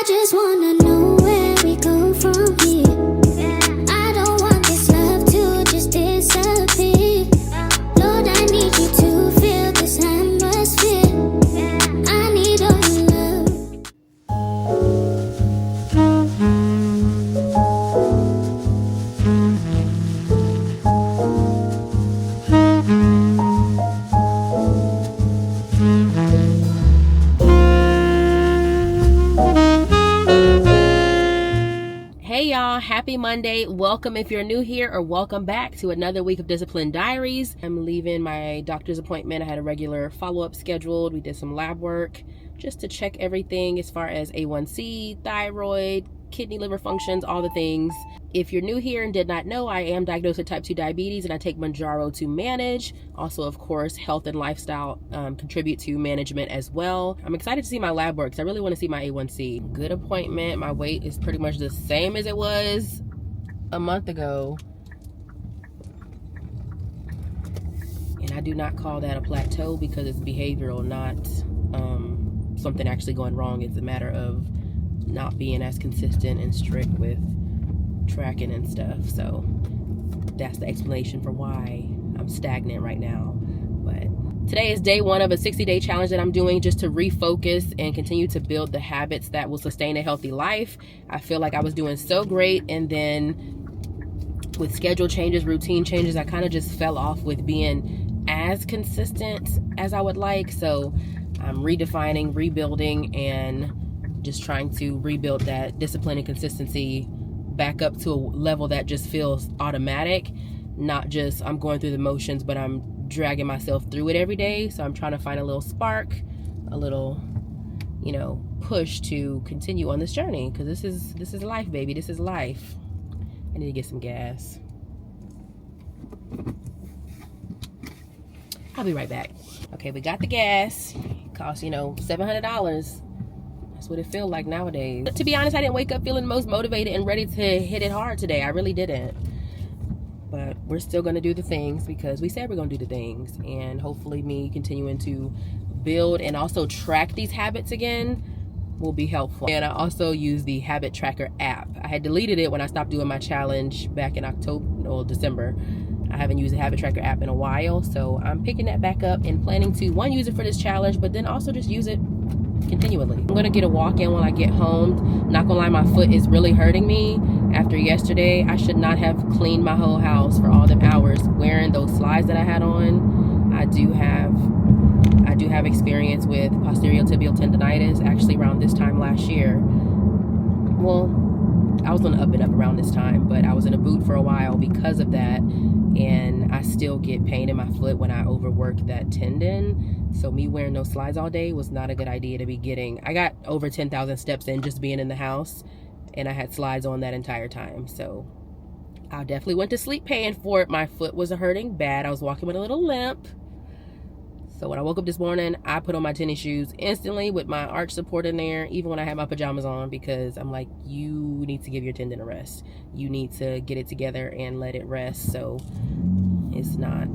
just wanna know where we go from here. I don't want this love to just disappear. Lord, I need you to feel this atmosphere. I need all your love. Hey y'all, happy Monday. Welcome if you're new here, or welcome back to another week of Discipline Diaries. I'm leaving my doctor's appointment. I had a regular follow-up scheduled. We did some lab work just to check everything as far as A1C, thyroid, kidney, liver functions, all the things. If you're new here and did not know, I am diagnosed with type 2 diabetes and I take Mounjaro to manage. Also, of course, health and lifestyle contribute to management as well. I'm excited to see my lab work because I really want to see my A1C. Good appointment. My weight is pretty much the same as it was a month ago. And I do not call that a plateau because it's behavioral, not something actually going wrong. It's a matter of not being as consistent and strict with tracking and stuff. So that's the explanation for why I'm stagnant right now. But today is day one of a 60-day challenge that I'm doing just to refocus and continue to build the habits that will sustain a healthy life. I feel like I was doing so great, and then with schedule changes, routine changes, I kind of just fell off with being as consistent as I would like. So I'm redefining, rebuilding, and just trying to rebuild that discipline and consistency back up to a level that just feels automatic, not just I'm going through the motions, but I'm dragging myself through it every day. So I'm trying to find a little spark, a little, push to continue on this journey, because this is life, baby. This is life. I need to get some gas. I'll be right back. Okay, we got the gas. It costs, $700. That's what it feels like nowadays. But to be honest, I didn't wake up feeling most motivated and ready to hit it hard today. I really didn't. But we're still going to do the things because we said we're going to do the things. And hopefully me continuing to build and also track these habits again will be helpful. And I also use the habit tracker app. I had deleted it when I stopped doing my challenge back in December. I haven't used the habit tracker app in a while. So I'm picking that back up and planning to, one, use it for this challenge, but then also just use it continually. I'm gonna get a walk in when I get home. Not gonna lie, my foot is really hurting me after yesterday. I should not have cleaned my whole house for all them hours wearing those slides that I had on. I do have experience with posterior tibial tendonitis, actually around this time last year. Well, I was on the up and up around this time, but I was in a boot for a while because of that, and I still get pain in my foot when I overwork that tendon. So me wearing those slides all day was not a good idea to be getting. I got over 10,000 steps in just being in the house, and I had slides on that entire time. So I definitely went to sleep paying for it. My foot was hurting bad. I was walking with a little limp. So when I woke up this morning, I put on my tennis shoes instantly with my arch support in there, even when I had my pajamas on, because I'm like, you need to give your tendon a rest. You need to get it together and let it rest. So it's not,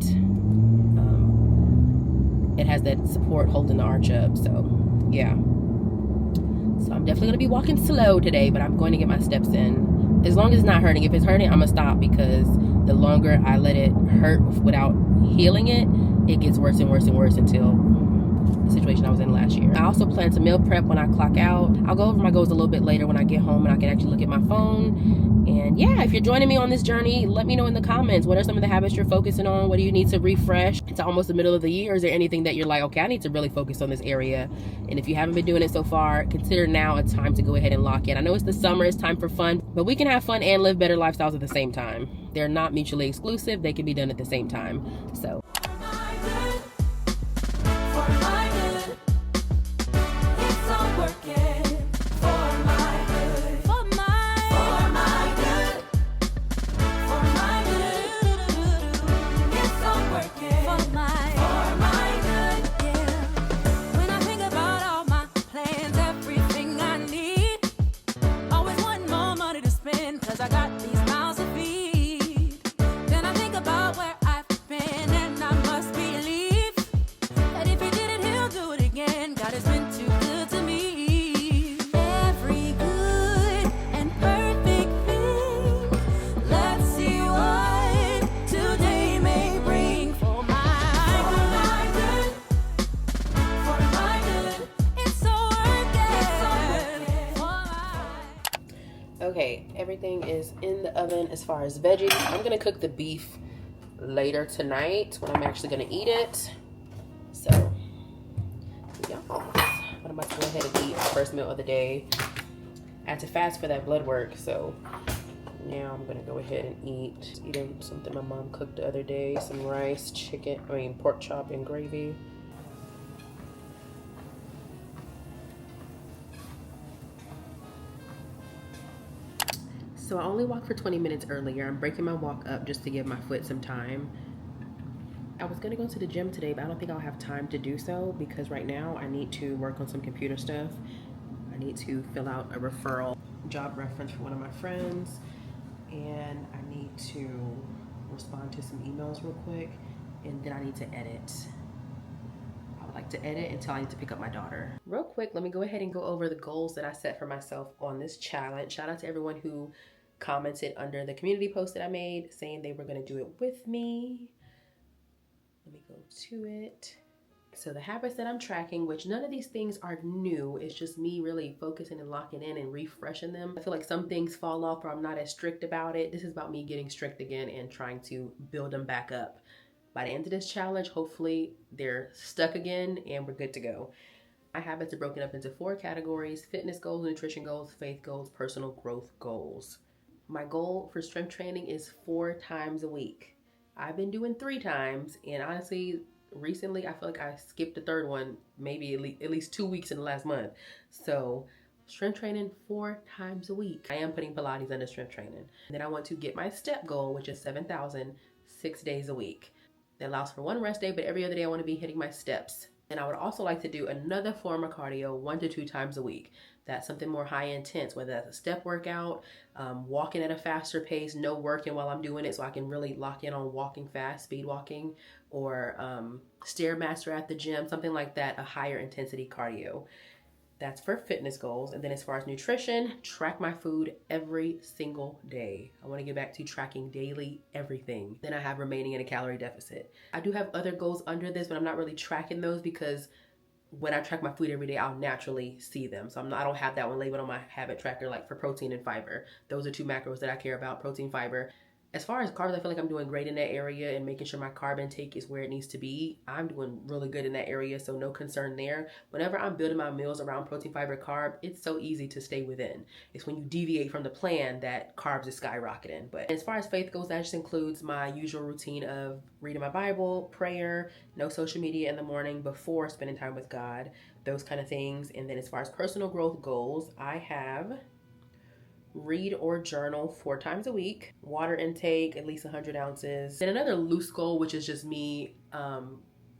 it has that support holding the arch up. So yeah. So I'm definitely going to be walking slow today, but I'm going to get my steps in. As long as it's not hurting. If it's hurting, I'm going to stop, because the longer I let it hurt without healing it, it gets worse and worse and worse until the situation I was in last year. I also plan to meal prep when I clock out. I'll go over my goals a little bit later when I get home and I can actually look at my phone. And yeah, if you're joining me on this journey, let me know in the comments. What are some of the habits you're focusing on? What do you need to refresh? It's almost the middle of the year. Is there anything that you're like, okay, I need to really focus on this area? And if you haven't been doing it so far, consider now a time to go ahead and lock in. I know it's the summer, it's time for fun, but we can have fun and live better lifestyles at the same time. They're not mutually exclusive. They can be done at the same time. So I got these mouths to feed. Then I think about where I've been and I'm Okay, everything is in the oven as far as veggies. I'm gonna cook the beef later tonight when I'm actually gonna eat it. So, yeah, I'm about to go ahead and eat first meal of the day. I had to fast for that blood work, so now I'm gonna go ahead and eat. Eating something my mom cooked the other day, some rice, pork chop and gravy. So I only walked for 20 minutes earlier. I'm breaking my walk up just to give my foot some time. I was gonna go to the gym today, but I don't think I'll have time to do so because right now I need to work on some computer stuff. I need to fill out a referral job reference for one of my friends, and I need to respond to some emails real quick, and then I need to edit. I would like to edit until I need to pick up my daughter. Real quick, let me go ahead and go over the goals that I set for myself on this challenge. Shout out to everyone who commented under the community post that I made saying they were gonna do it with me. Let me go to it. So the habits that I'm tracking, which none of these things are new, it's just me really focusing and locking in and refreshing them. I feel like some things fall off or I'm not as strict about it. This is about me getting strict again and trying to build them back up. By the end of this challenge, hopefully they're stuck again and we're good to go. My habits are broken up into 4 categories: fitness goals, nutrition goals, faith goals, personal growth goals. My goal for strength training is 4 times a week. I've been doing 3 times, and honestly, recently I feel like I skipped the 3rd one, maybe at least 2 weeks in the last month. So strength training 4 times a week. I am putting Pilates under strength training. And then I want to get my step goal, which is 7,000, 6 days a week. That allows for 1 rest day, but every other day I want to be hitting my steps. And I would also like to do another form of cardio 1 to 2 times a week. That's something more high intense, whether that's a step workout, walking at a faster pace, no working while I'm doing it so I can really lock in on walking fast, speed walking, or Stairmaster at the gym, something like that, a higher intensity cardio. That's for fitness goals. And then as far as nutrition, track my food every single day. I want to get back to tracking daily everything. Then I have remaining in a calorie deficit. I do have other goals under this, but I'm not really tracking those because when I track my food every day, I'll naturally see them. So I don't have that one labeled on my habit tracker, like for protein and fiber. Those are 2 macros that I care about, protein, fiber. As far as carbs, I feel like I'm doing great in that area and making sure my carb intake is where it needs to be. I'm doing really good in that area, so no concern there. Whenever I'm building my meals around protein, fiber, carb, it's so easy to stay within. It's when you deviate from the plan that carbs is skyrocketing. But as far as faith goes, that just includes my usual routine of reading my Bible, prayer, no social media in the morning before spending time with God, those kind of things. And then as far as personal growth goals, I have read or journal 4 times a week, water intake at least 100 ounces. Then another loose goal, which is just me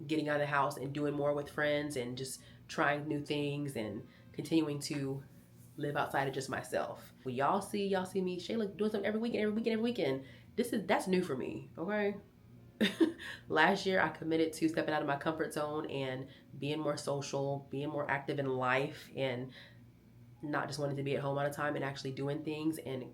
getting out of the house and doing more with friends and just trying new things and continuing to live outside of just myself. When y'all see me, Shayla doing something every weekend. That's new for me, okay? Last year I committed to stepping out of my comfort zone and being more social, being more active in life, and not just wanting to be at home all the time and actually doing things and,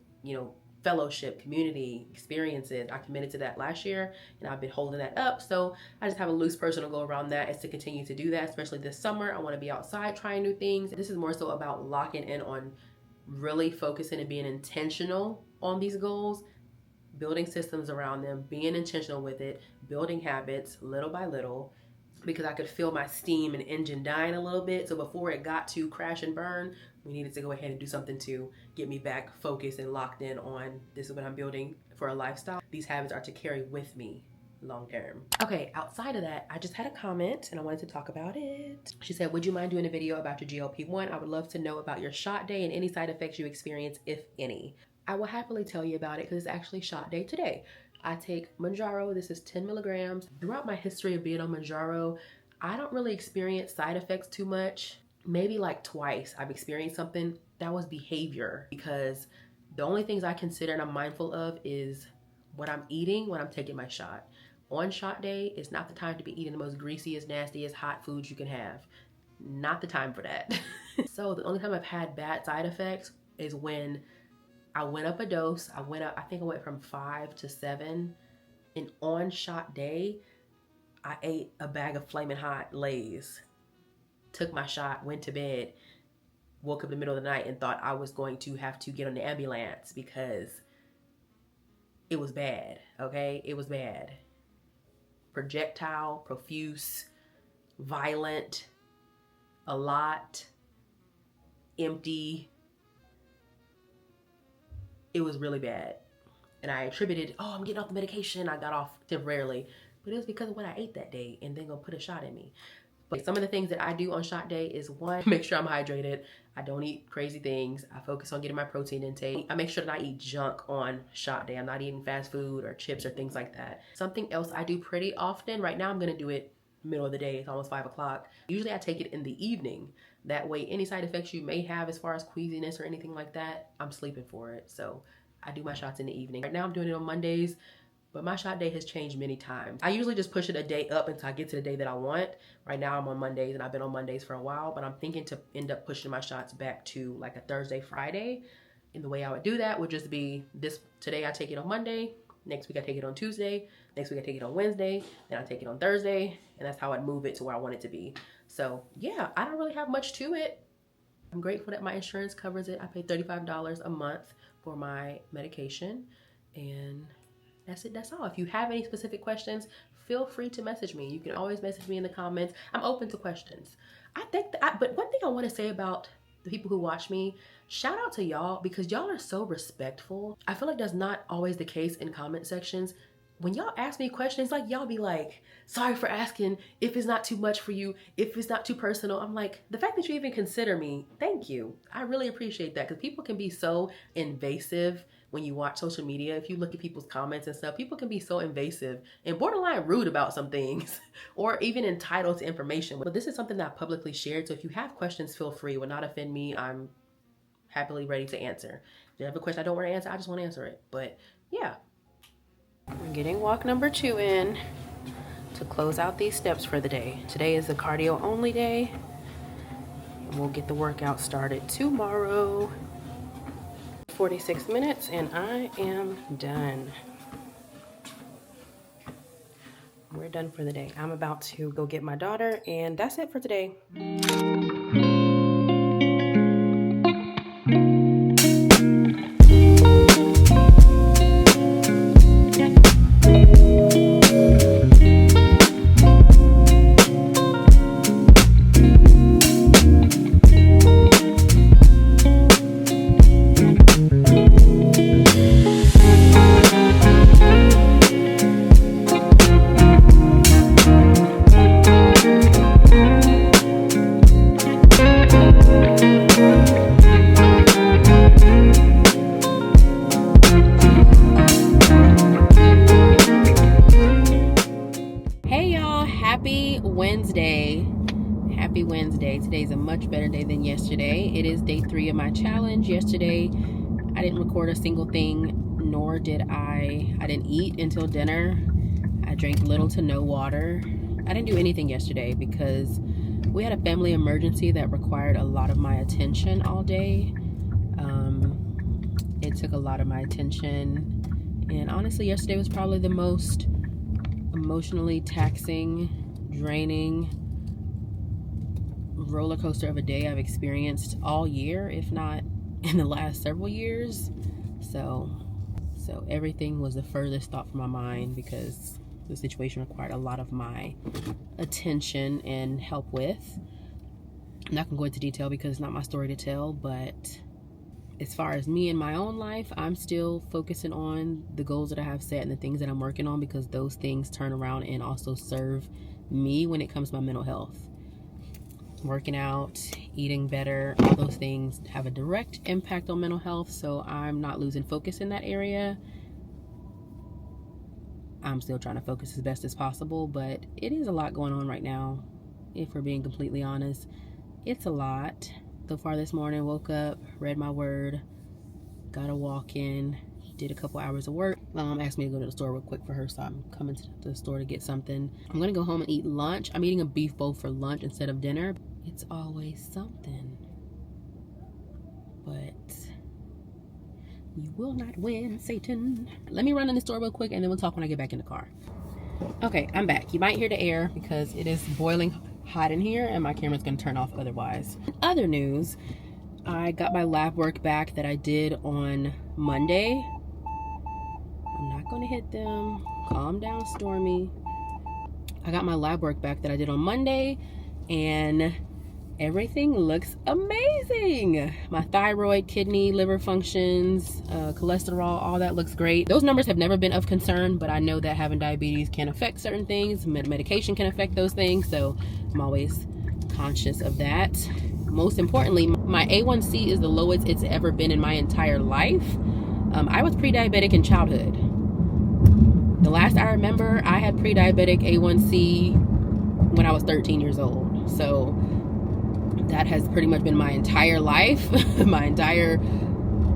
fellowship, community, experiences. I committed to that last year and I've been holding that up. So I just have a loose personal goal around that, is to continue to do that, especially this summer. I want to be outside trying new things. This is more so about locking in on really focusing and being intentional on these goals, building systems around them, being intentional with it, building habits little by little, because I could feel my steam and engine dying a little bit. So before it got to crash and burn, we needed to go ahead and do something to get me back focused and locked in on this is what I'm building for a lifestyle. These habits are to carry with me long term. Okay, outside of that, I just had a comment and I wanted to talk about it. She said, would you mind doing a video about your GLP-1? I would love to know about your shot day and any side effects you experience, if any. I will happily tell you about it because it's actually shot day today. I take Mounjaro. This is 10 milligrams. Throughout my history of being on Mounjaro, I don't really experience side effects too much. Maybe like twice I've experienced something that was behavior, because the only things I consider and I'm mindful of is what I'm eating when I'm taking my shot. On shot day, it's not the time to be eating the most greasiest, nastiest, hot foods you can have. Not the time for that. So the only time I've had bad side effects is when I went up a dose. I think I went from 5 to 7. And on shot day, I ate a bag of Flamin' Hot Lay's, took my shot, went to bed. woke up in the middle of the night and thought I was going to have to get on the ambulance because it was bad, okay? It was bad. Projectile, profuse, violent, a lot, empty. It was really bad. And I attributed, oh, I'm getting off the medication. I got off temporarily. But it was because of what I ate that day and then gonna put a shot in me. But some of the things that I do on shot day is, one, make sure I'm hydrated. I don't eat crazy things. I focus on getting my protein intake. I make sure that I eat junk on shot day. I'm not eating fast food or chips or things like that. Something else I do pretty often, right now I'm gonna do it middle of the day. It's almost 5 o'clock. Usually I take it in the evening. That way any side effects you may have as far as queasiness or anything like that, I'm sleeping for it. So I do my shots in the evening. Right now I'm doing it on Mondays, but my shot day has changed many times. I usually just push it a day up until I get to the day that I want. Right now I'm on Mondays, and I've been on Mondays for a while, but I'm thinking to end up pushing my shots back to like a Thursday, Friday. And the way I would do that would just be this: today I take it on Monday, next week I take it on Tuesday, next week I take it on Wednesday, then I take it on Thursday, and that's how I'd move it to where I want it to be. So yeah, I don't really have much to it. I'm grateful that my insurance covers it. I pay $35 a month for my medication, and that's it. That's all. If you have any specific questions, feel free to message me. You can always message me in the comments. I'm open to questions. I think but one thing I want to say about the people who watch me, shout out to y'all, because y'all are so respectful. I feel like that's not always the case in comment sections. When y'all ask me questions, like, y'all be like, sorry for asking, if it's not too much for you, if it's not too personal. I'm like, the fact that you even consider me, thank you. I really appreciate that, because people can be so invasive when you watch social media. If you look at people's comments and stuff, people can be so invasive and borderline rude about some things or even entitled to information. But this is something that I publicly shared, so if you have questions, feel free. It will not offend me. I'm happily ready to answer. If you have a question I don't want to answer, I just want to answer it. But yeah. We're getting walk number 2 in to close out these steps for the day. Today is a cardio only day. And we'll get the workout started tomorrow. 46 minutes and I am done. We're done for the day. I'm about to go get my daughter, and that's it for today. Happy Wednesday. Today's a much better day than yesterday. It is day 3 of my challenge. Yesterday, I didn't record a single thing, nor did I didn't eat until dinner. I drank little to no water. I didn't do anything yesterday because we had a family emergency that required a lot of my attention all day. It took a lot of my attention. And honestly, yesterday was probably the most emotionally taxing, draining roller coaster of a day I've experienced all year, if not in the last several years. So everything was the furthest thought from my mind because the situation required a lot of my attention and help with. I'm not gonna go into detail because it's not my story to tell, but as far as me in my own life, I'm still focusing on the goals that I have set and the things that I'm working on, because those things turn around and also serve me when it comes to my mental health. Working out, eating better, all those things have a direct impact on mental health, so I'm not losing focus in that area. I'm still trying to focus as best as possible, but it is a lot going on right now. If we're being completely honest, it's a lot. So far this morning, woke up, read my word, got a walk in, did a couple hours of work. Mom asked me to go to the store real quick for her, so I'm coming to the store to get something. I'm gonna go home and eat lunch. I'm eating a beef bowl for lunch instead of dinner. It's always something, but you will not win, Satan. Let me run in the store real quick and then we'll talk when I get back in the car. Okay, I'm back. You might hear the air because it is boiling hot in here and my camera's gonna turn off otherwise. In other news, I got my lab work back that I did on Monday. I'm not going to hit them. Calm down, Stormy. I got my lab work back that I did on Monday, and everything looks amazing. My thyroid, kidney, liver functions, cholesterol, all that looks great. Those numbers have never been of concern, but I know that having diabetes can affect certain things. Medication can affect those things, so I'm always conscious of that. Most importantly, my A1C is the lowest it's ever been in my entire life. I was pre-diabetic in childhood. The last I remember, I had pre-diabetic A1C when I was 13 years old. So that has pretty much been my entire life. My entire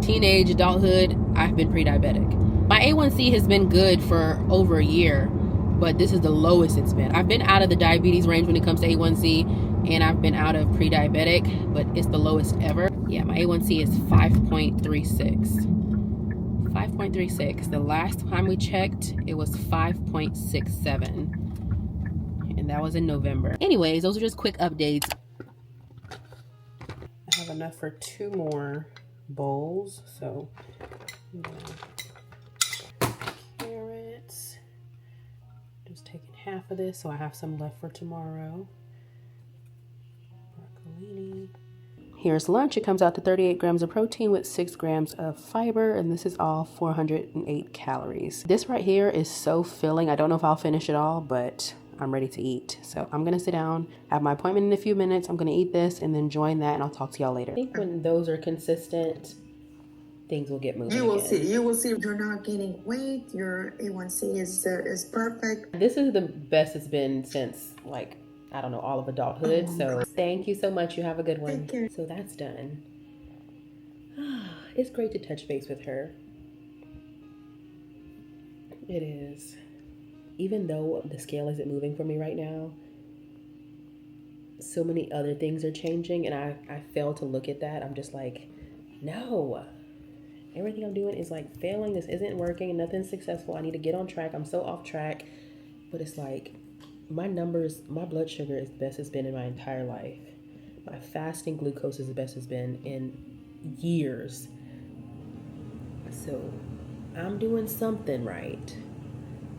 teenage adulthood, I've been pre-diabetic. My A1C has been good for over a year, but this is the lowest it's been. I've been out of the diabetes range when it comes to A1C, and I've been out of pre-diabetic, but it's the lowest ever. Yeah, my A1C is 5.36. 5.36. The last time we checked, it was 5.67, and that was in November. Anyways, those are just quick updates. I have enough for 2 more bowls, so carrots. Just taking half of this, so I have some left for tomorrow. Broccolini. Here's lunch. It comes out to 38 grams of protein with 6 grams of fiber, and this is all 408 calories. This right here is so filling. I don't know if I'll finish it all, but I'm ready to eat. So I'm gonna sit down, have my appointment in a few minutes. I'm gonna eat this and then join that, and I'll talk to y'all later. I think when those are consistent, things will get moving. You will see. You will see. You're not gaining weight. Your A1C is perfect. This is the best it's been since, like, I don't know, all of adulthood. So thank you so much. You have a good one. Thank you. So that's done. It's great to touch base with her. It is. Even though the scale isn't moving for me right now, so many other things are changing, and I fail to look at that. I'm just like, no. Everything I'm doing is like failing. This isn't working. Nothing's successful. I need to get on track. I'm so off track. But it's like, my numbers, my blood sugar is the best it's been in my entire life. My fasting glucose is the best it's been in years. So I'm doing something right.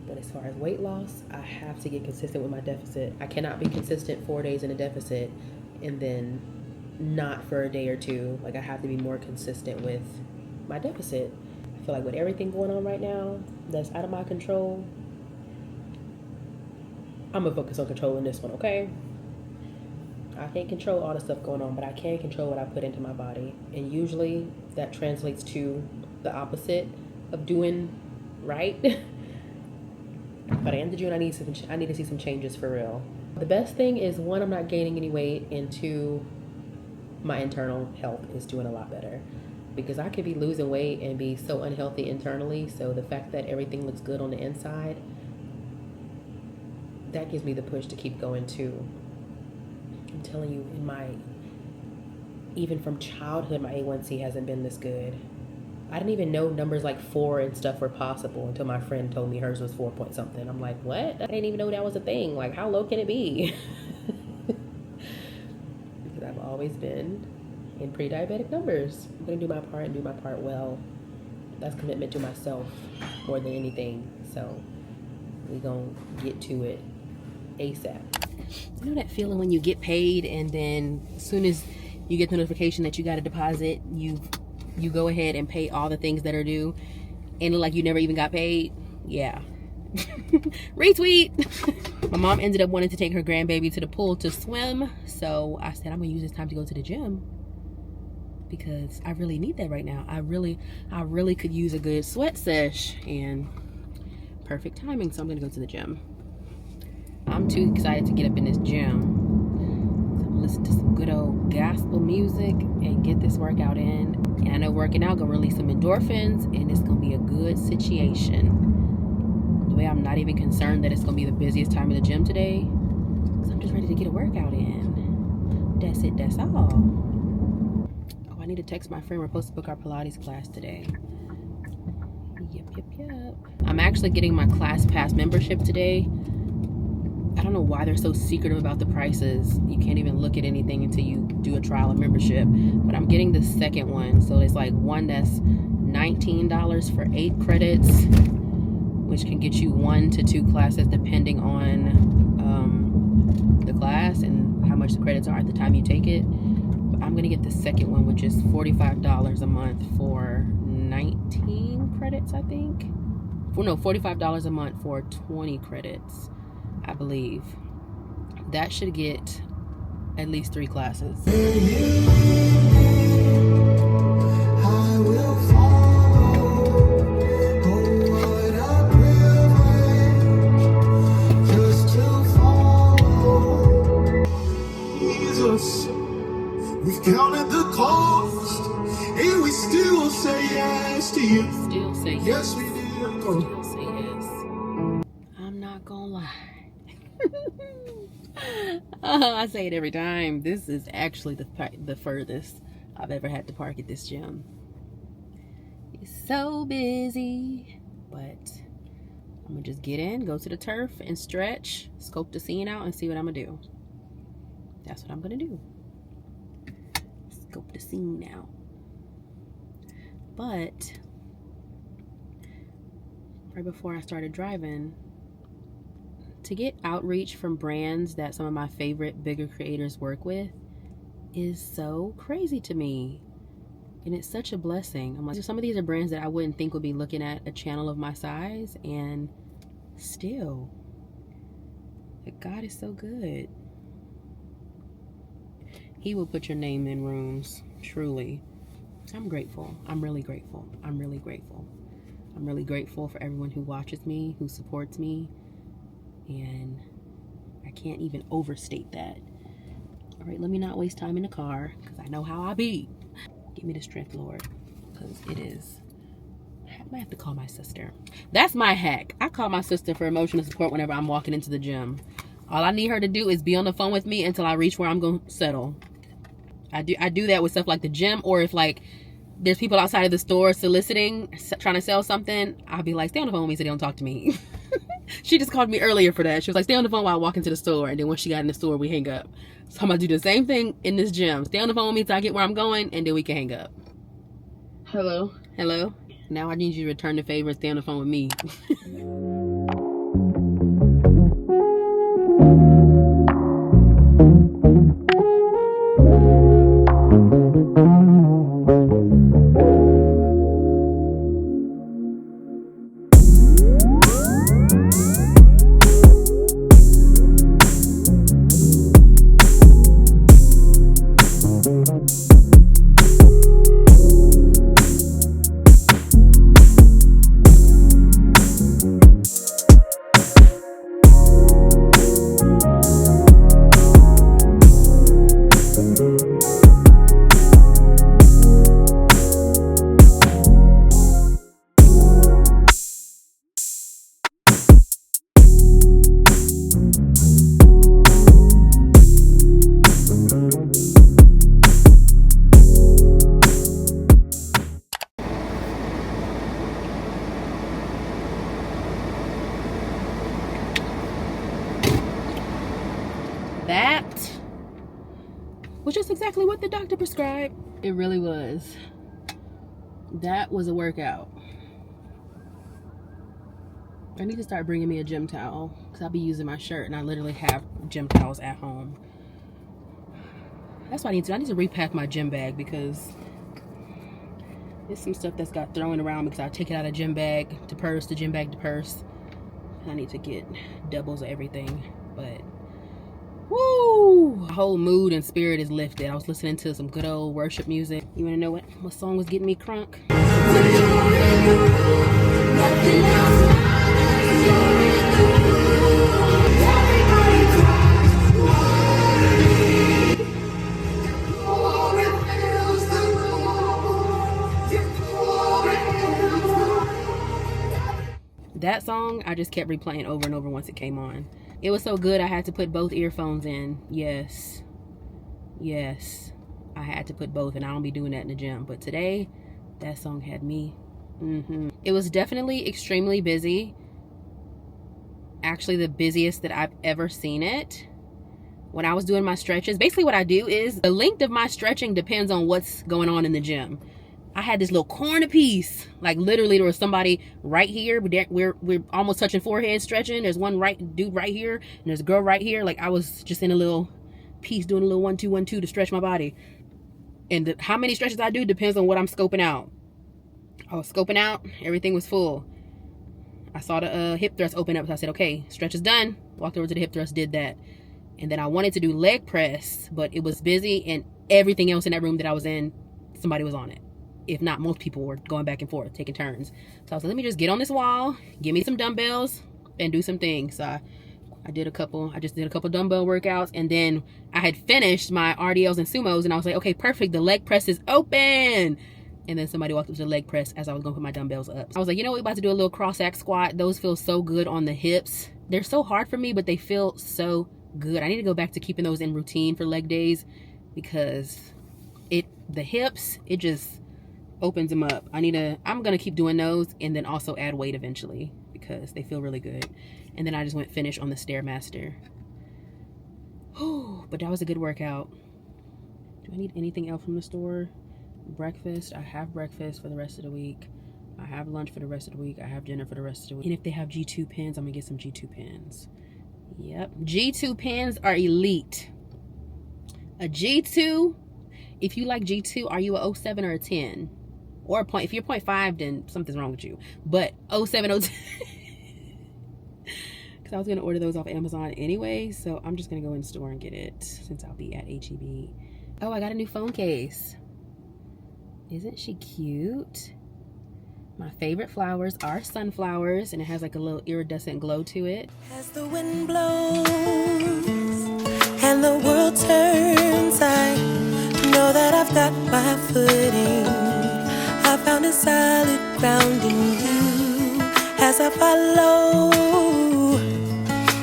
But as far as weight loss, I have to get consistent with my deficit. I cannot be consistent 4 days in a deficit and then not for a day or two. Like, I have to be more consistent with my deficit. I feel like with everything going on right now that's out of my control, I'm gonna focus on controlling this one, okay? I can't control all the stuff going on, but I can control what I put into my body. And usually that translates to the opposite of doing right. By the end of June, I need to see some changes for real. The best thing is, 1, I'm not gaining any weight, and 2, my internal health is doing a lot better. Because I could be losing weight and be so unhealthy internally, so the fact that everything looks good on the inside, that gives me the push to keep going too. I'm telling you, even from childhood, my A1C hasn't been this good. I didn't even know numbers like 4 and stuff were possible until my friend told me hers was 4 point something. I'm like, what? I didn't even know that was a thing. Like, how low can it be? Because I've always been in pre-diabetic numbers. I'm gonna do my part and do my part well. That's commitment to myself more than anything. So we gonna get to it ASAP. You know that feeling when you get paid, and then as soon as you get the notification that you got a deposit, you go ahead and pay all the things that are due, and like you never even got paid? Yeah. Retweet. My mom ended up wanting to take her grandbaby to the pool to swim, so I said I'm gonna use this time to go to the gym because I really need that right now. I really could use a good sweat sesh, and perfect timing, so I'm gonna go to the gym. I'm too excited to get up in this gym. So I'm gonna listen to some good old gospel music and get this workout in. And I know working out gonna release some endorphins, and it's gonna be a good situation. The way I'm not even concerned that it's gonna be the busiest time in the gym today, because I'm just ready to get a workout in. That's it, that's all. Oh, I need to text my friend. We're supposed to book our Pilates class today. Yep. I'm actually getting my class pass membership today. I don't know why they're so secretive about the prices. You can't even look at anything until you do a trial or membership. But I'm getting the second one. So it's like one that's $19 for 8 credits, which can get you 1 to 2 classes depending on the class and how much the credits are at the time you take it. But I'm gonna get the second one, which is $45 a month for 19 credits, I think. Well, no, $45 a month for 20 credits, I believe. That should get at least 3 classes. I will follow. Oh, what a privilege just to follow Jesus. We've counted the cost, and we still say yes to you. Still say yes. Yes, we do. Still say yes. I'm not gonna lie. I say it every time. This is actually the furthest I've ever had to park at this gym. It's so busy, but I'm gonna just get in, go to the turf and stretch, scope the scene out and see what I'm gonna do. That's what I'm gonna do. Scope the scene out. But right before I started driving, to get outreach from brands that some of my favorite bigger creators work with is so crazy to me. And it's such a blessing. I'm like, some of these are brands that I wouldn't think would be looking at a channel of my size, and still, God is so good. He will put your name in rooms, truly. I'm grateful. I'm really grateful. I'm really grateful. I'm really grateful for everyone who watches me, who supports me, and I can't even overstate that. All right, let me not waste time in the car, because I know how I be. Give me the strength, Lord, because it is. I might have to call my sister. That's my hack. I call my sister for emotional support whenever I'm walking into the gym. All I need her to do is be on the phone with me until I reach where I'm going to settle. I do that with stuff like the gym, or if like there's people outside of the store soliciting, trying to sell something, I'll be like, stay on the phone with me so they don't talk to me. She just called me earlier for that. She was like, stay on the phone while I walk into the store. And then when she got in the store, we hang up. So I'm going to do the same thing in this gym. Stay on the phone with me till I get where I'm going, and then we can hang up. Hello? Hello? Now I need you to return the favor and stay on the phone with me. That was just exactly what the doctor prescribed. It really was. That was a workout. I need to start bringing me a gym towel, because I'll be using my shirt and I literally have gym towels at home. That's what I need to do. I need to repack my gym bag, because there's some stuff that's got thrown around because I take it out of gym bag to purse, to gym bag to purse. And I need to get doubles of everything. But woo! My whole mood and spirit is lifted. I was listening to some good old worship music. You wanna know what song was getting me crunk? That song I just kept replaying over and over once it came on. It was so good I had to put both earphones in. Yes, I had to put both, and I don't be doing that in the gym, but today that song had me. It was definitely extremely busy actually the busiest that I've ever seen it. When I was doing my stretches, basically what I do is the length of my stretching depends on what's going on in the gym. I had this little corner piece, like literally there was somebody right here. We're almost touching forehead stretching. There's one dude right here, and there's a girl right here. Like I was just in a little piece doing a little 1 2 1 2 to stretch my body. And how many stretches I do depends on what I'm scoping out. I was scoping out, everything was full. I saw the hip thrust open up, so I said, okay, stretch is done. Walked over to the hip thrust, did that. And then I wanted to do leg press, but it was busy, and everything else in that room that I was in, somebody was on it. If not, most people were going back and forth, taking turns. So I was like, let me just get on this wall, give me some dumbbells, and do some things. So I just did a couple dumbbell workouts, and then I had finished my RDLs and sumos, and I was like, okay, perfect, the leg press is open. And then somebody walked up to the leg press as I was going to put my dumbbells up. I was like, you know what, we're about to do a little cross-act squat. Those feel so good on the hips. They're so hard for me, but they feel so good. I need to go back to keeping those in routine for leg days, because the hips, it just opens them up. I'm gonna keep doing those, and then also add weight eventually, because they feel really good. And then I just went finish on the Stairmaster. But that was a good workout. Do I need anything else from the store? Breakfast, I have breakfast for the rest of the week. I have lunch for the rest of the week. I have dinner for the rest of the week. And if they have G2 pens, I'm gonna get some G2 pens. Yep, G2 pens are elite. A G2, if you like G2, are you a 07 or a 10? Or a point? If you're 0.5, then something's wrong with you. But 07, 010. Because I was going to order those off Amazon anyway. So I'm just going to go in the store and get it, since I'll be at HEB. Oh, I got a new phone case. Isn't she cute? My favorite flowers are sunflowers, and it has like a little iridescent glow to it. As the wind blows and the world turns, I know that I've got my footing. I found a solid ground in you as I follow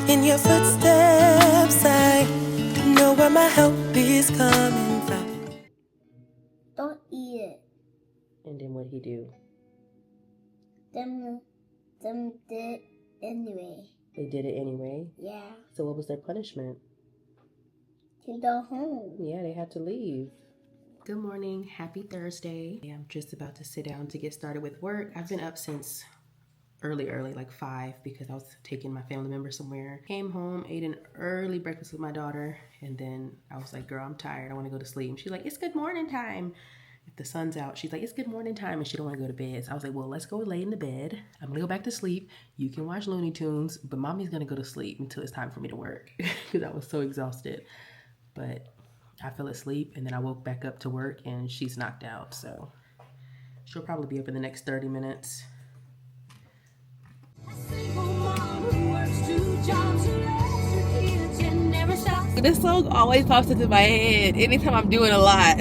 in your footsteps. I know where my help is coming from. Don't eat it. And then what'd he do? Them did it anyway. They did it anyway? Yeah. So what was their punishment? To go home. Yeah, they had to leave. Good morning, happy Thursday. I'm just about to sit down to get started with work. I've been up since early, like 5, because I was taking my family member somewhere. Came home, ate an early breakfast with my daughter, and then I was like, girl, I'm tired, I want to go to sleep. And she's like, it's good morning time. If the sun's out, she's like, it's good morning time, and she don't want to go to bed. So I was like, well, let's go lay in the bed. I'm gonna go back to sleep. You can watch Looney Tunes, but mommy's gonna go to sleep until it's time for me to work, because I was so exhausted. But I fell asleep, and then I woke back up to work, and she's knocked out. So she'll probably be up in the next 30 minutes. This song always pops into my head anytime I'm doing a lot.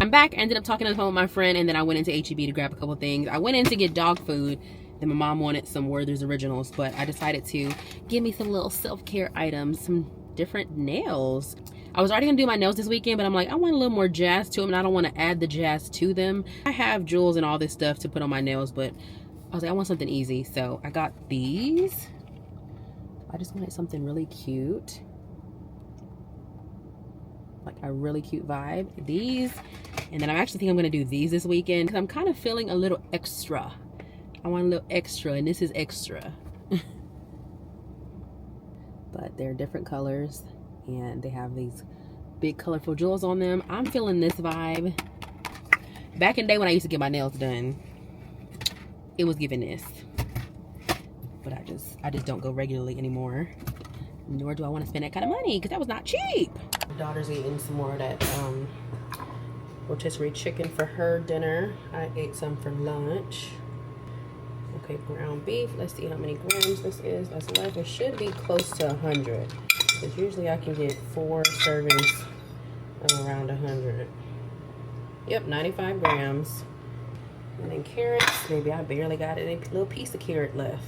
I'm back. I ended up talking on the phone with my friend, and then I went into HEB to grab a couple things. I went in to get dog food. Then my mom wanted some Werther's Originals, but I decided to give me some little self-care items, some different nails. I was already gonna do my nails this weekend, but I'm like, I want a little more jazz to them, and I don't want to add the jazz to them. I have jewels and all this stuff to put on my nails, but I was like, I want something easy. So I got these. I just wanted something really cute, like a really cute vibe. These, and then I actually think I'm gonna do these this weekend, because I'm kind of feeling a little extra. I want a little extra, and this is extra. But they're different colors, and they have these big colorful jewels on them. I'm feeling this vibe. Back in the day when I used to get my nails done, it was giving this, but I just don't go regularly anymore, nor do I want to spend that kind of money, because that was not cheap. My daughter's eating some more of that rotisserie chicken for her dinner. I ate some for lunch. Okay, ground beef. Let's see how many grams this is. That's left. It should be close to 100, because usually I can get 4 servings of around 100. Yep, 95 grams. And then carrots. Maybe I barely got a little piece of carrot left.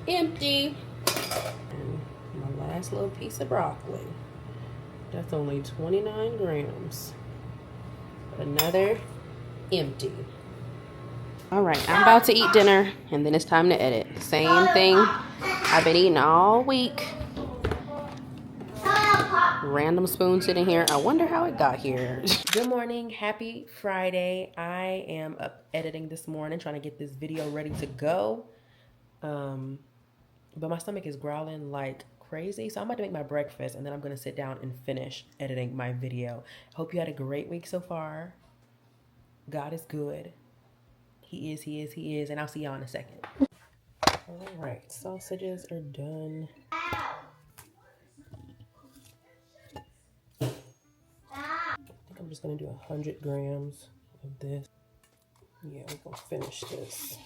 Empty. And my last little piece of broccoli. That's only 29 grams. Another empty. All right, I'm about to eat dinner, and then it's time to edit. Same thing I've been eating all week. Random spoon sitting here. I wonder how it got here. Good morning. Happy Friday. I am up editing this morning, trying to get this video ready to go. But my stomach is growling like crazy, so I'm about to make my breakfast, and then I'm going to sit down and finish editing my video. Hope you had a great week so far. God is good. He is, he is, he is. And I'll see y'all in a second. All right, sausages are done. I think I'm just gonna do 100 grams of this. Yeah, we're gonna finish this.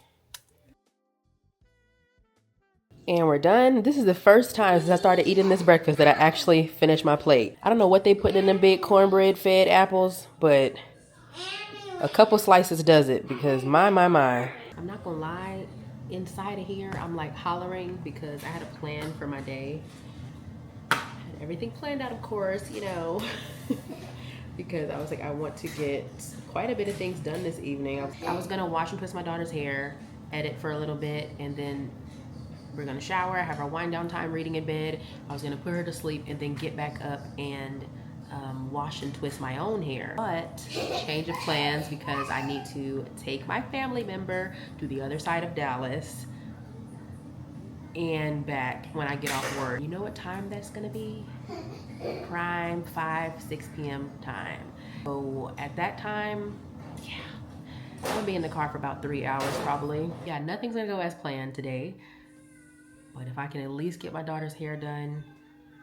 And we're done. This is the first time since I started eating this breakfast that I actually finished my plate. I don't know what they put in them big cornbread fed apples, but a couple slices does it, because my. I'm not gonna lie, inside of here, I'm like hollering because I had a plan for my day. I had everything planned out, of course, you know, because I was like, I want to get quite a bit of things done this evening. I was gonna wash and twist my daughter's hair, edit for a little bit, and then we're gonna shower, have our wind down time reading in bed. I was gonna put her to sleep and then get back up and wash and twist my own hair. But change of plans, because I need to take my family member to the other side of Dallas and back when I get off work. You know what time that's gonna be? Prime 6 p.m. time. So at that time, yeah, I'm gonna be in the car for about 3 hours probably. Yeah, nothing's gonna go as planned today. But if I can at least get my daughter's hair done,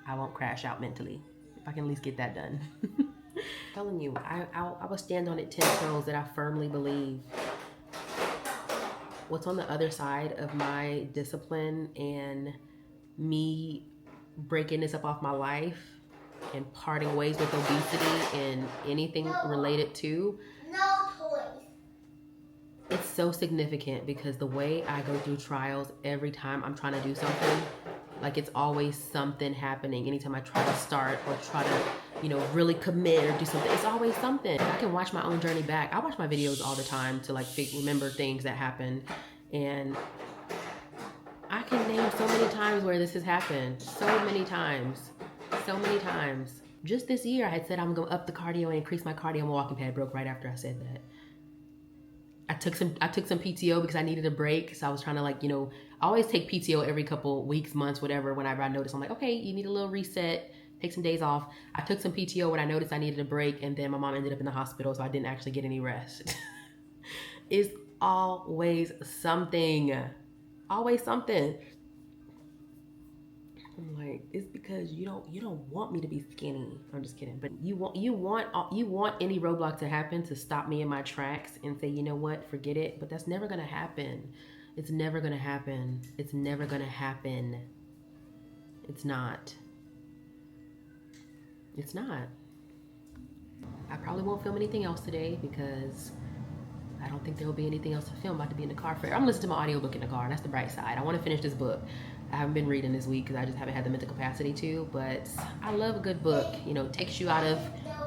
I won't crash out mentally. If I can at least get that done. I'm telling you, I will stand on it 10 toes that I firmly believe what's on the other side of my discipline and me breaking this up off my life and parting ways with obesity and anything related to. No toys. It's so significant, because the way I go through trials every time I'm trying to do something, like it's always something happening. Anytime I try to start or try to, you know, really commit or do something, it's always something. I can watch my own journey back. I watch my videos all the time to like remember things that happened. And I can name so many times where this has happened. So many times. So many times. Just this year, I had said I'm going to up the cardio and increase my cardio. My walking pad broke right after I said that. I took some PTO because I needed a break. So I was trying to, like, you know, I always take PTO every couple weeks, months, whatever. Whenever I notice, I'm like, okay, you need a little reset, take some days off. I took some PTO when I noticed I needed a break, and then my mom ended up in the hospital, so I didn't actually get any rest. It's always something. Always something. I'm like, it's because you don't want me to be skinny. I'm just kidding. But you want any roadblock to happen to stop me in my tracks and say, you know what, forget it. But that's never gonna happen. It's never gonna happen. It's never gonna happen. It's not. It's not. I probably won't film anything else today because I don't think there will be anything else to film. I'm about to be in the car for. I'm listening to my audiobook in the car. That's the bright side. I want to finish this book. I haven't been reading this week because I just haven't had the mental capacity to, but I love a good book. You know, takes you out of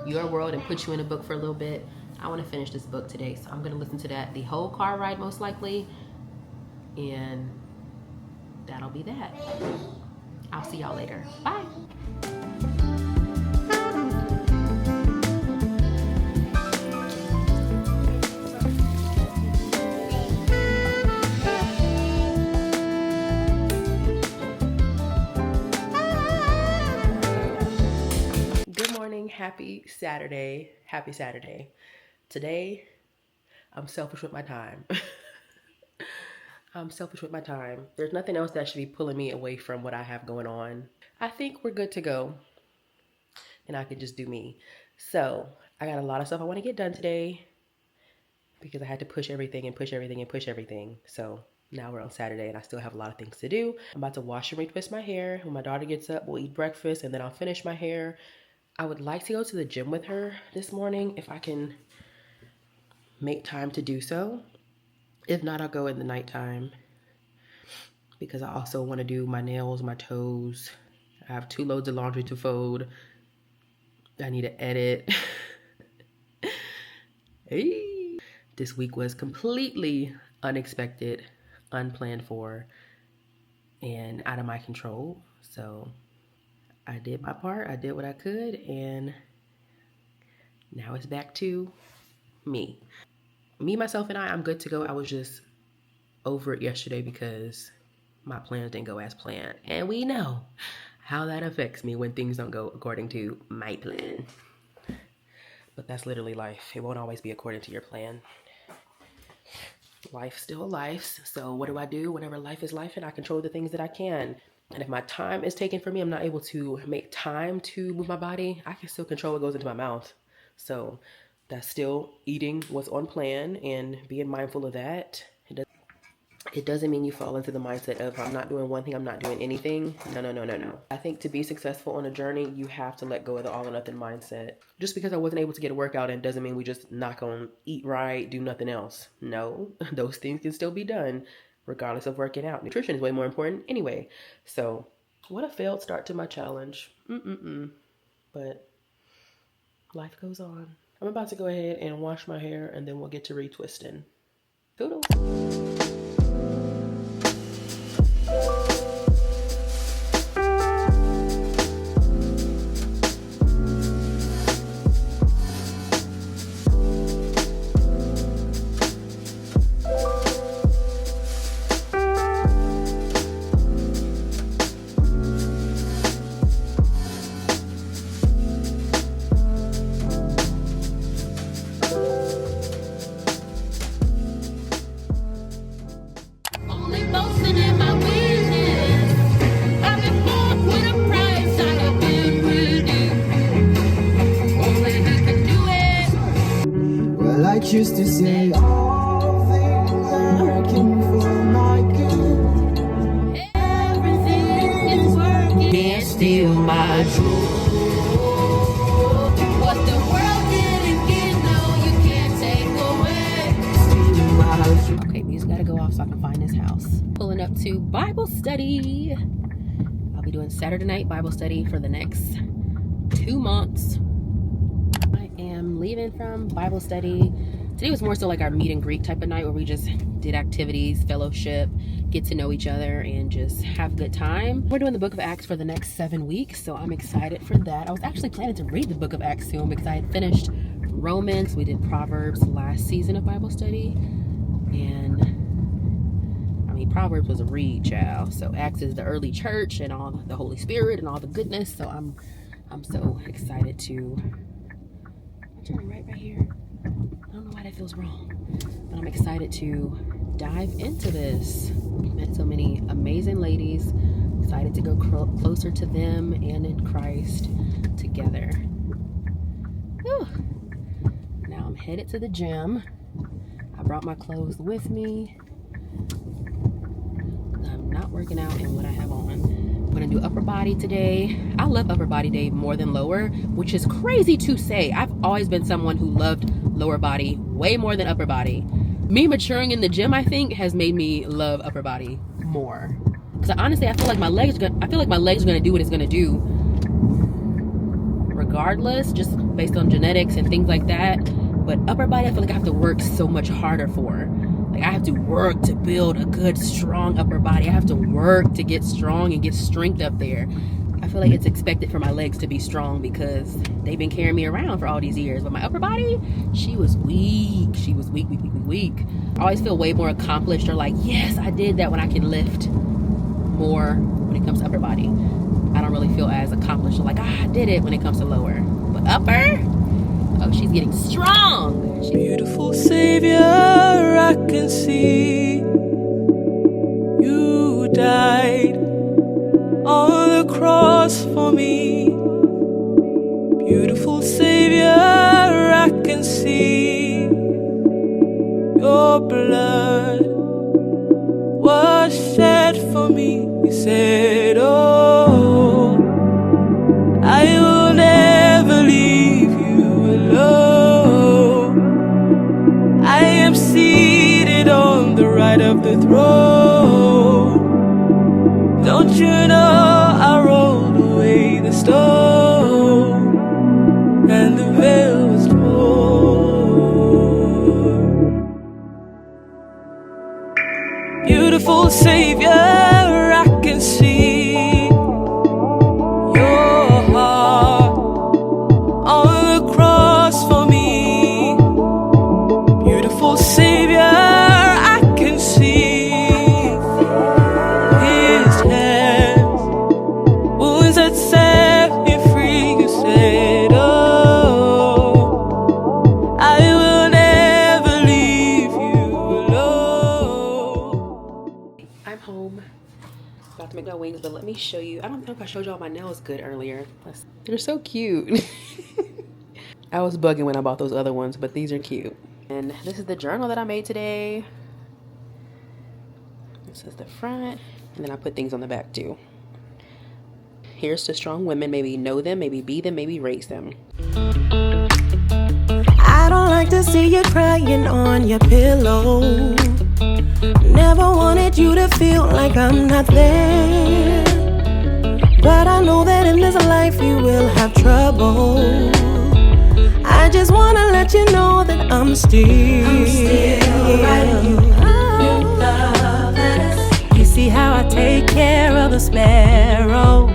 your world and puts you in a book for a little bit. I want to finish this book today, so I'm going to listen to that the whole car ride most likely, and that'll be that. I'll see y'all later. Bye. Happy Saturday. Happy Saturday. Today, I'm selfish with my time. I'm selfish with my time. There's nothing else that should be pulling me away from what I have going on. I think we're good to go. And I can just do me. So, I got a lot of stuff I want to get done today because I had to push everything and push everything and push everything. So, now we're on Saturday and I still have a lot of things to do. I'm about to wash and retwist my hair. When my daughter gets up, we'll eat breakfast and then I'll finish my hair. I would like to go to the gym with her this morning if I can make time to do so. If not, I'll go in the nighttime because I also want to do my nails, my toes. I have 2 loads of laundry to fold. I need to edit. Hey. This week was completely unexpected, unplanned for, and out of my control. So I did my part, I did what I could, and now it's back to me. Myself, and I'm good to go. I was just over it yesterday because my plans didn't go as planned. And we know how that affects me when things don't go according to my plan. But that's literally life. It won't always be according to your plan. Life's still life. So what do? Whenever life is life, and I control the things that I can. And if my time is taken from me, I'm not able to make time to move my body, I can still control what goes into my mouth. So that's still eating what's on plan and being mindful of that. It doesn't mean you fall into the mindset of, I'm not doing one thing, I'm not doing anything. No. I think to be successful on a journey, you have to let go of the all or nothing mindset. Just because I wasn't able to get a workout in doesn't mean we just not gonna eat right, do nothing else. No, those things can still be done regardless of working out. Nutrition is way more important anyway. So what a failed start to my challenge. But life goes on. I'm about to go ahead and wash my hair, and then we'll get to retwisting. Toodles. Used to say all things are working for my good. Everything is working. Can't steal my joy. What the world didn't get, no, you can't take away. Okay, music gotta go off so I can find this house. Pulling up to Bible study. I'll be doing Saturday night Bible study for the next 2 months. I am leaving from Bible study. Today was more so like our meet and greet type of night where we just did activities, fellowship, get to know each other, and just have a good time. We're doing the book of Acts for the next 7 weeks, so I'm excited for that. I was actually planning to read the book of Acts soon because I had finished Romans. We did Proverbs last season of Bible study, and I mean, Proverbs was a read, child. So Acts is the early church and all the Holy Spirit and all the goodness. So I'm so excited to turn right here. I don't know why that feels wrong, but I'm excited to dive into this. Met so many amazing ladies. Excited to go closer to them and in Christ together. Whew. Now I'm headed to the gym. I brought my clothes with me. I'm not working out in what I have on. I'm gonna do upper body today. I love upper body day more than lower, which is crazy to say. I've always been someone who loved lower body way more than upper body. Me maturing in the gym, I think, has made me love upper body more. Because honestly, I feel like my legs are gonna do what it's gonna do, regardless, just based on genetics and things like that. But upper body, I feel like I have to work so much harder for. Like I have to work to build a good, strong upper body. I have to work to get strong and get strength up there. I feel like it's expected for my legs to be strong because they've been carrying me around for all these years. But my upper body, she was weak. She was weak. I always feel way more accomplished, or like, yes, I did that, when I can lift more when it comes to upper body. I don't really feel as accomplished, or like, I did it when it comes to lower. But upper, oh, she's getting strong. Beautiful Savior, I can see you died on the cross for me. Beautiful Savior, I can see your blood was shed for me. You said, oh, I will never leave you alone. I am seated on the right of the throne. Don't you know I rolled away the stone and the veil was torn? Savior, I can see your heart on the cross for me. Beautiful Savior, I can see his hands, wounds that set me free. You said, oh, I will never leave you alone. I'm home. About to make my wings, but let me show you. I don't know if I showed y'all my nails good earlier. They're so cute. I was bugging when I bought those other ones, but these are cute. And this is the journal that I made today. This is the front, and then I put things on the back too. Here's to strong women. Maybe know them, maybe be them, maybe raise them. I don't like to see you crying on your pillow. Never wanted you to feel like I'm not there. But I know that in this life you will have trouble. I just wanna let you know that I'm still writing you new love letters. You see how I take care of the sparrow.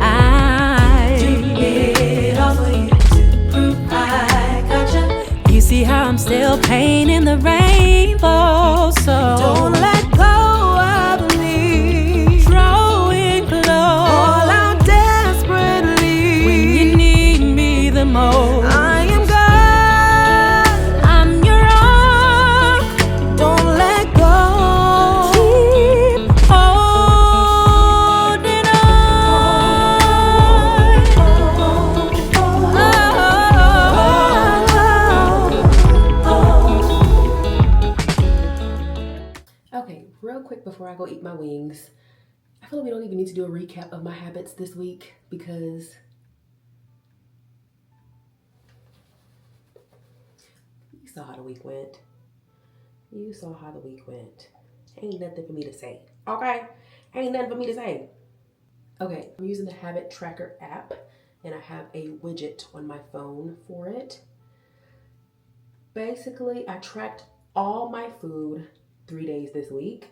I do it all for you to prove I gotcha. You see how I'm still painting the rainbow. So don't let go of me. Draw it close. All out desperately when you need me the most. I am God. I'm your rock. Don't let go. Keep holding on. Okay, real quick before I go eat my wings, I feel like we don't even need to do a recap of my habits this week because you saw how the week went. You saw how the week went. Ain't nothing for me to say. Okay? Ain't nothing for me to say. Okay, I'm using the Habit Tracker app and I have a widget on my phone for it. Basically, I tracked all my food 3 days this week.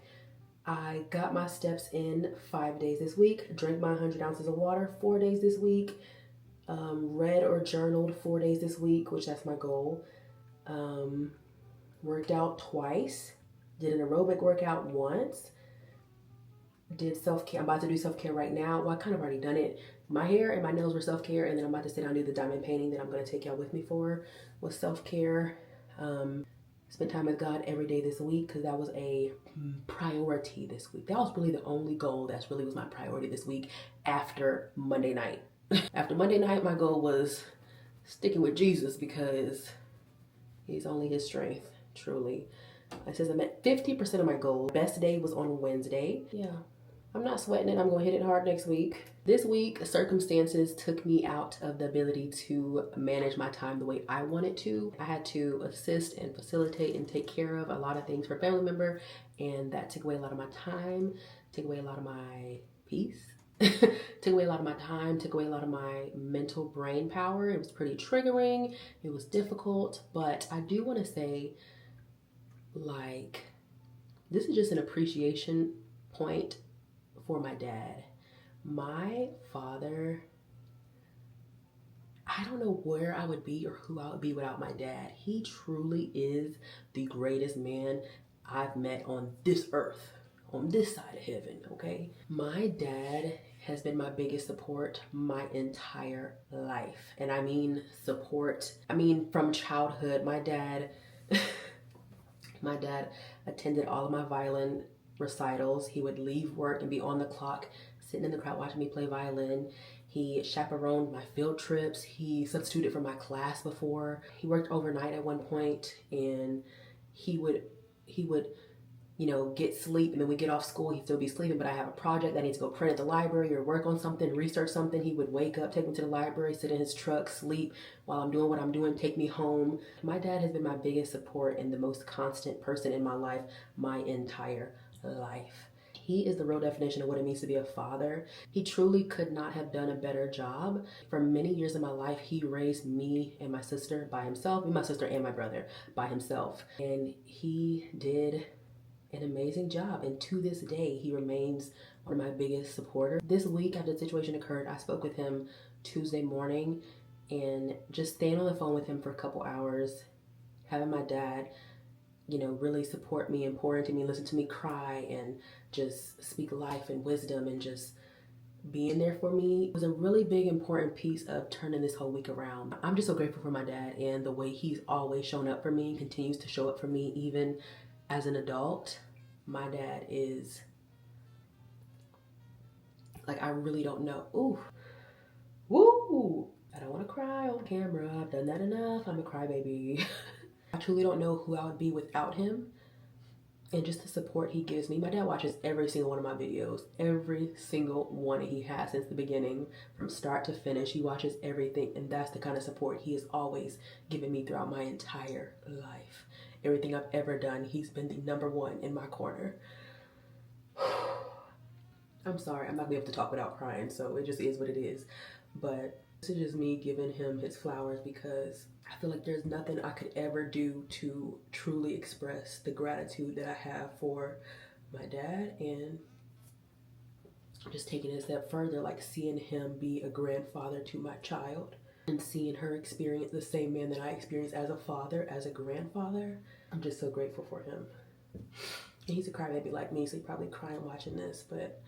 I got my steps in 5 days this week, drank my 100 ounces of water 4 days this week, read or journaled 4 days this week, which that's my goal. Worked out twice, did an aerobic workout once, did self-care. I'm about to do self-care right now. Well, I kind of already done it. My hair and my nails were self-care, and then I'm about to sit down and do the diamond painting that I'm going to take y'all with me for was self-care. Spend time with God every day this week because that was a priority this week. That was really the only goal that really was my priority this week after Monday night. After Monday night, my goal was sticking with Jesus because he's only his strength, truly. It says I'm at 50% of my goal. Best day was on Wednesday. Yeah, I'm not sweating it. I'm going to hit it hard next week. This week, circumstances took me out of the ability to manage my time the way I wanted to. I had to assist and facilitate and take care of a lot of things for a family member, and that took away a lot of my time, took away a lot of my peace, took away a lot of my time, took away a lot of my mental brain power. It was pretty triggering. It was difficult, but I do want to say, like, this is just an appreciation point for my dad. My father, I don't know where I would be or who I would be without my dad. He truly is the greatest man I've met on this earth, on this side of heaven, okay? My dad has been my biggest support my entire life. And I mean support, from childhood. My dad attended all of my violin recitals. He would leave work and be on the clock, sitting in the crowd watching me play violin. He chaperoned my field trips. He substituted for my class before. He worked overnight at one point, and he would get sleep, and then we get off school, he'd still be sleeping, but I have a project that I need to go print at the library or work on something, research something. He would wake up, take me to the library, sit in his truck, sleep while I'm doing what I'm doing, take me home. My dad has been my biggest support and the most constant person in my life my entire life. He is the real definition of what it means to be a father. He truly could not have done a better job. For many years of my life, he raised me and my sister by himself, my sister and my brother by himself. And he did an amazing job. And to this day, he remains one of my biggest supporters. This week after the situation occurred, I spoke with him Tuesday morning, and just staying on the phone with him for a couple hours, having my dad, you know, really support me and pour into me, listen to me cry and just speak life and wisdom and just being there for me was a really big, important piece of turning this whole week around. I'm just so grateful for my dad and the way he's always shown up for me and continues to show up for me even as an adult. My dad is, like, I really don't know. Ooh, woo! I don't want to cry on camera. I've done that enough. I'm a crybaby. I truly don't know who I would be without him. And just the support he gives me. My dad watches every single one of my videos. Every single one he has since the beginning. From start to finish, he watches everything. And that's the kind of support he has always given me throughout my entire life. Everything I've ever done, he's been the #1 in my corner. I'm sorry, I'm not gonna be able to talk without crying, so it just is what it is. But this is just me giving him his flowers because I feel like there's nothing I could ever do to truly express the gratitude that I have for my dad, and just taking it a step further, like seeing him be a grandfather to my child and seeing her experience the same man that I experienced as a father, as a grandfather. I'm just so grateful for him. And he's a crybaby like me, so he's probably crying watching this, but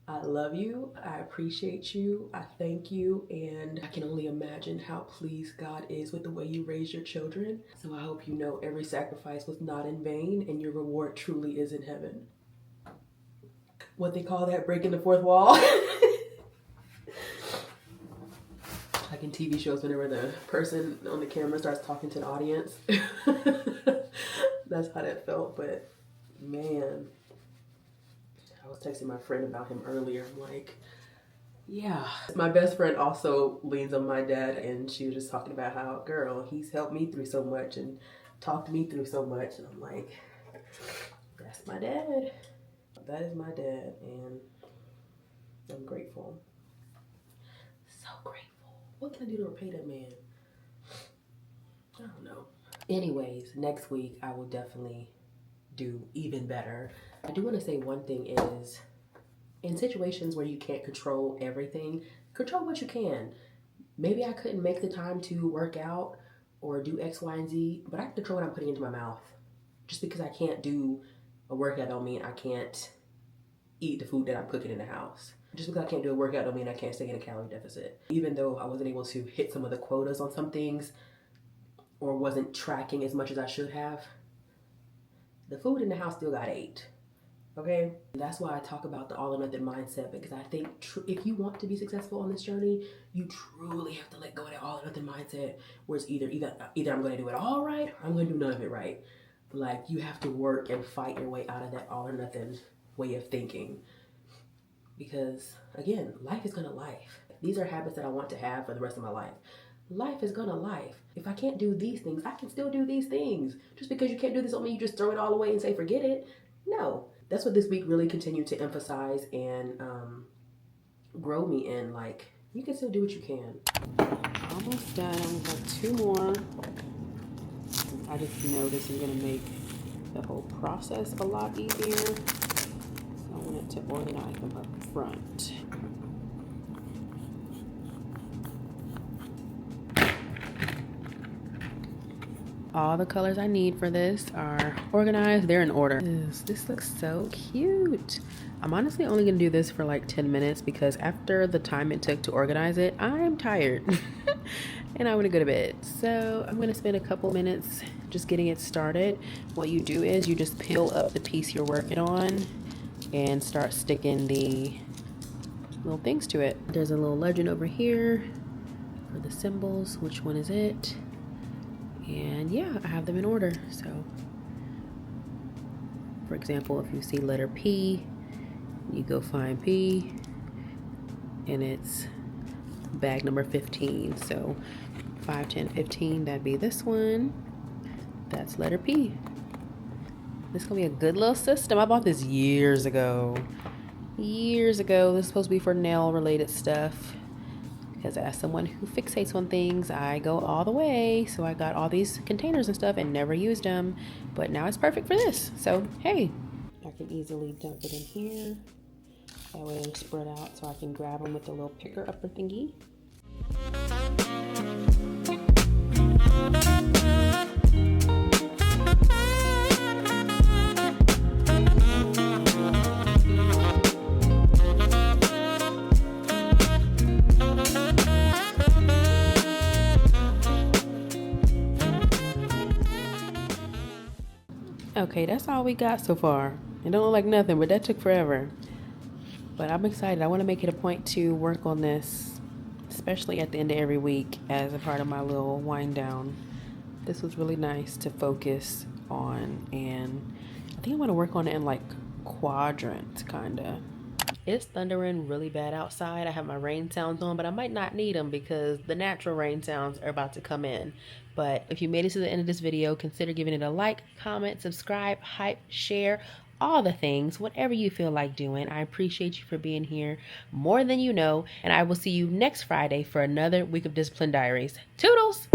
I love you, I appreciate you, I thank you, and I can only imagine how pleased God is with the way you raise your children. So I hope you know every sacrifice was not in vain and your reward truly is in heaven. What they call that, breaking the fourth wall? Like in TV shows, whenever the person on the camera starts talking to the audience. That's how that felt, but man. I was texting my friend about him earlier. I'm like, yeah. My best friend also leans on my dad, and she was just talking about how, girl, he's helped me through so much and talked me through so much. And I'm like, that's my dad. That is my dad, and I'm grateful. So grateful. What can I do to repay that man? I don't know. Anyways, next week I will definitely do even better. I do want to say one thing is, in situations where you can't control everything, control what you can. Maybe I couldn't make the time to work out or do X, Y, and Z, but I can control what I'm putting into my mouth. Just because I can't do a workout don't mean I can't eat the food that I'm cooking in the house. Just because I can't do a workout don't mean I can't stay in a calorie deficit. Even though I wasn't able to hit some of the quotas on some things or wasn't tracking as much as I should have, the food in the house still got ate. Okay? That's why I talk about the all or nothing mindset, because I think if you want to be successful on this journey, you truly have to let go of that all or nothing mindset where it's either I'm going to do it all right or I'm going to do none of it right. Like, you have to work and fight your way out of that all or nothing way of thinking. Because, again, life is going to life. These are habits that I want to have for the rest of my life. Life is gonna life. If I can't do these things, I can still do these things. Just because you can't do this don't mean you just throw it all away and say forget it. No. That's what this week really continued to emphasize and grow me in. Like, you can still do what you can. Almost done. I've got 2 more. I just know this is gonna make the whole process a lot easier. So I wanted to organize them up front. All the colors I need for this are organized. They're in order. This looks so cute. I'm honestly only gonna do this for like 10 minutes because after the time it took to organize it, I'm tired and I want to go to bed. So I'm gonna spend a couple minutes just getting it started. What you do is you just peel up the piece you're working on and start sticking the little things to it. There's a little legend over here for the symbols. Which one is it? And yeah, I have them in order. So, for example, if you see letter P, you go find P, and it's bag number 15. So 5, 10, 15, that'd be this one. That's letter P. This is gonna be a good little system. I bought this years ago. This is supposed to be for nail related stuff. Because as someone who fixates on things, I go all the way. So I got all these containers and stuff and never used them. But now it's perfect for this. So, hey. can easily dump it in here. That way they spread out so I can grab them with the little picker upper thingy. Okay, that's all we got so far. It don't look like nothing, but that took forever. But I'm excited. I want to make it a point to work on this, especially at the end of every week as a part of my little wind down. This was really nice to focus on, and I think I want to work on it in like quadrants, kind of. It's thundering really bad outside. I have my rain sounds on, but I might not need them because the natural rain sounds are about to come in. But if you made it to the end of this video, consider giving it a like, comment, subscribe, hype, share, all the things, whatever you feel like doing. I appreciate you for being here more than you know, and I will see you next Friday for another week of Discipline Diaries. Toodles!